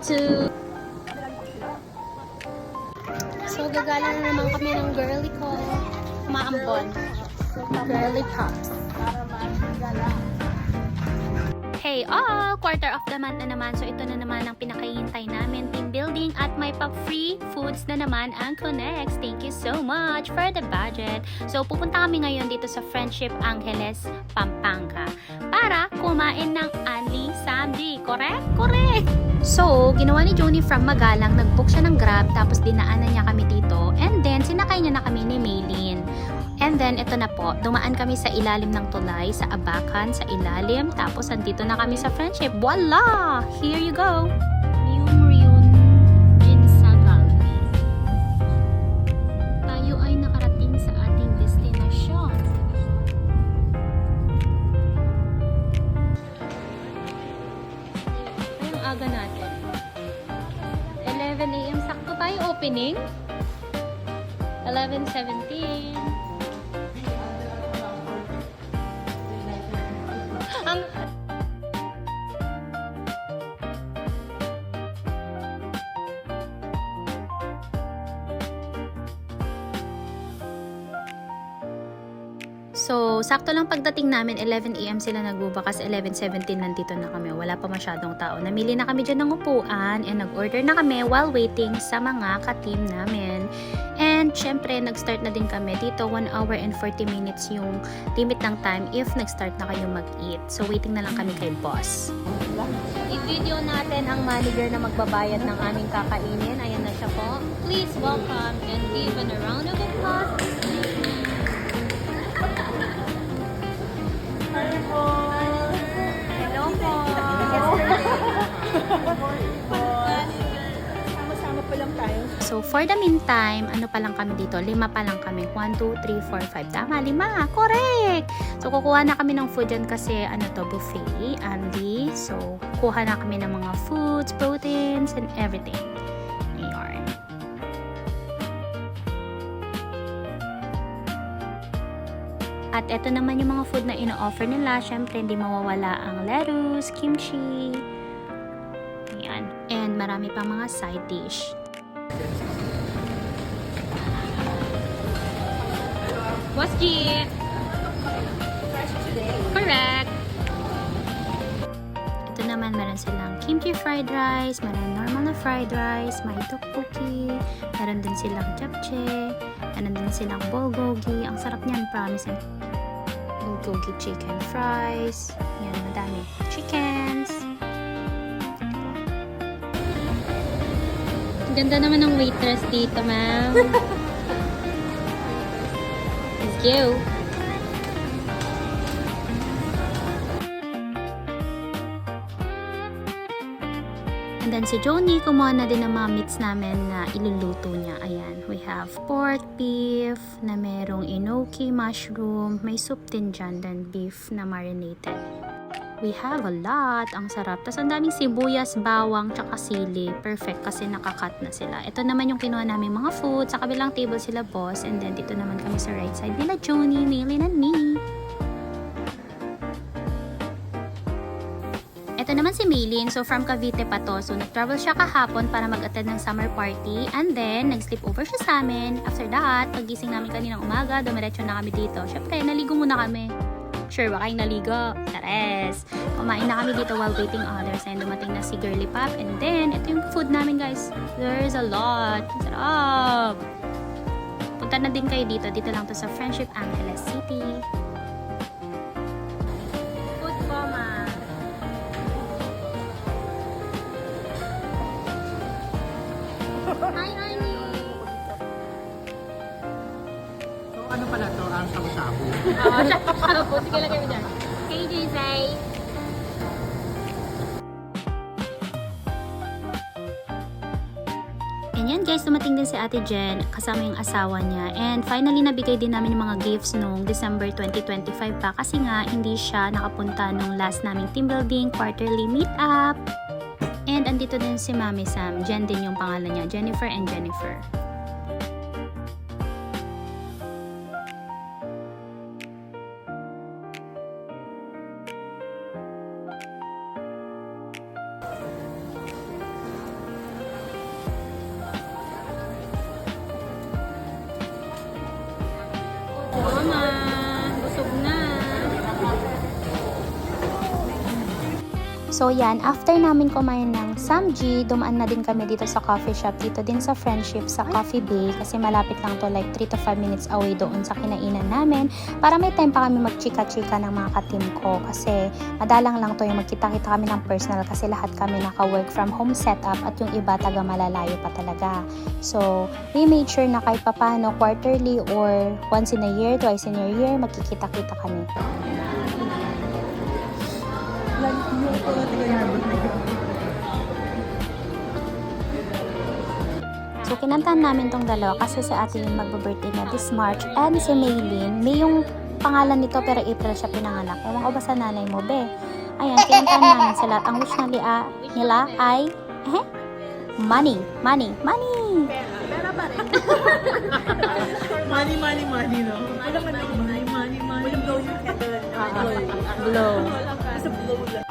to... So, gagala na naman kami ng girly ko. Maambon. Girly pops. Hey all! Quarter of the month na naman. So, ito na naman ang pinakahihintay namin. Team building at may pa-free foods na naman ang Connects. Thank you so much for the budget. So, pupunta kami ngayon dito sa Friendship Angeles, Pampanga para kumain ng Anli Samdi. Correct? Correct! So, ginawa ni Joni from Magalang. Nag-book siya ng Grab tapos dinaanan niya kami dito. And then, sinakay niya na kami ni Maylin. And then, ito na po, dumaan kami sa ilalim ng tulay, sa Abakan, sa ilalim, tapos andito na kami sa Friendship. Voila! Here you go! Myung Jinsagal. Tayo ay nakarating sa ating destinasyon. Ay, ang aga natin. 11 a.m. Sakto tayo opening. 11:17. So, sakto lang pagdating namin, 11 a.m. sila nagbubukas, 11:17 nandito na kami. Wala pa masyadong tao. Namili na kami dyan ng upuan and nag-order na kami while waiting sa mga ka-team namin. And syempre, nag-start na din kami dito. 1 hour and 40 minutes yung limit ng time if nag-start na kayo mag-eat. So, waiting na lang kami kay boss. I-video natin ang manager na magbabayad ng aming kakainin. Ayan na siya po. Please welcome and give a round of applause. Hello po. Sama-sama pa lang tayo. So, for the meantime, ano pa lang kami dito? 5 pa lang kami. 1, 2, 3, 4, 5. Tama, 5. Correct! So, kukuha na kami ng food dyan kasi ano to, buffet. Andy. So, kuha na kami ng mga foods, proteins, and everything. Ayan. At eto naman yung mga food na ino-offer nila. Syempre, hindi mawawala ang lettuce, kimchi. Ayan. And marami pa mga side dish. What's G? Correct. Ito naman, meron silang kimchi fried rice, meron normal na fried rice, may tteokbokki, meron din silang japchae, meron din silang bulgogi. Ang sarap niyan, promise. Bulgogi chicken fries. Yan, madami. Chickens. Ganda naman ng waitress dito, ma'am. Let's go. And then si Joni, kumuha na din ng mga meats namin na iluluto niya. Ayan, we have pork, beef, na merong enoki, mushroom, may soup din dyan, then beef na marinated. We have a lot. Ang sarap. Tapos ang daming sibuyas, bawang, tsaka sili. Perfect kasi nakakat na sila. Ito naman yung kinuha namin mga food. Sa kabilang table sila boss. And then dito naman kami sa right side nila Joni, Maylin, and me. Ito naman si Maylin. So from Cavite pa to. So nag-travel siya kahapon para mag-attend ng summer party. And then nag-sleep over siya sa amin. After that, pagising namin kaninang umaga, dumiretso na kami dito. Syempre, naligo muna kami. Sure, baka yung naligo. Tares. Kumain na kami dito while waiting others. And dumating na si Girly Pop. And then, ito yung food namin, guys. There's a lot. Sarap. Punta na din kayo dito. Dito lang to sa Friendship Angeles City. Food coma. Hi, honey. So, ano pala to? Ang sabu-sabu. Oo, shabu. Sige, lagay mo dyan. Hey, Jizay. And yan guys, dumating din si Ate Jen kasama yung asawa niya. And finally, nabigay din namin yung mga gifts noong December 2025 pa. Kasi nga, hindi siya nakapunta nung last naming team building, quarterly meet-up. And andito din si Mami Sam. Jen din yung pangalan niya. Jennifer and Jennifer. So yan, after namin kumain ng Samji, dumaan na din kami dito sa coffee shop, dito din sa Friendship, sa Coffee Bay, kasi malapit lang to, like 3 to 5 minutes away doon sa kinainan namin, para may time pa kami magchika-chika ng mga ka-team ko, kasi madalang lang to yung magkita-kita kami ng personal, kasi lahat kami naka-work from home setup, at yung iba taga malalayo pa talaga. So, we made sure na kahit papano, quarterly or once in a year, twice in a year, magkikita-kita kami. So, kinantahan namin tong dalawa kasi si ate yung magbe-birthday na this March, and si Maylin, may yung pangalan nito pero April siya pinanganak. Ewan ko ba sa nanay mo, be? Ayan, kinantahan namin sila. Ang wish nila ay, money, money, money! Pera pa rin. Money, no? Wala man lang money. Wala blow yung candle. Blow. Kasi blow lang.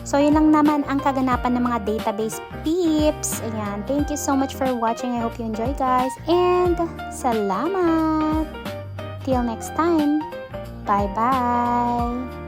So, yun lang naman ang kaganapan ng mga database peeps. Ayan, thank you so much for watching. I hope you enjoy, guys. And, salamat! Till next time. Bye-bye!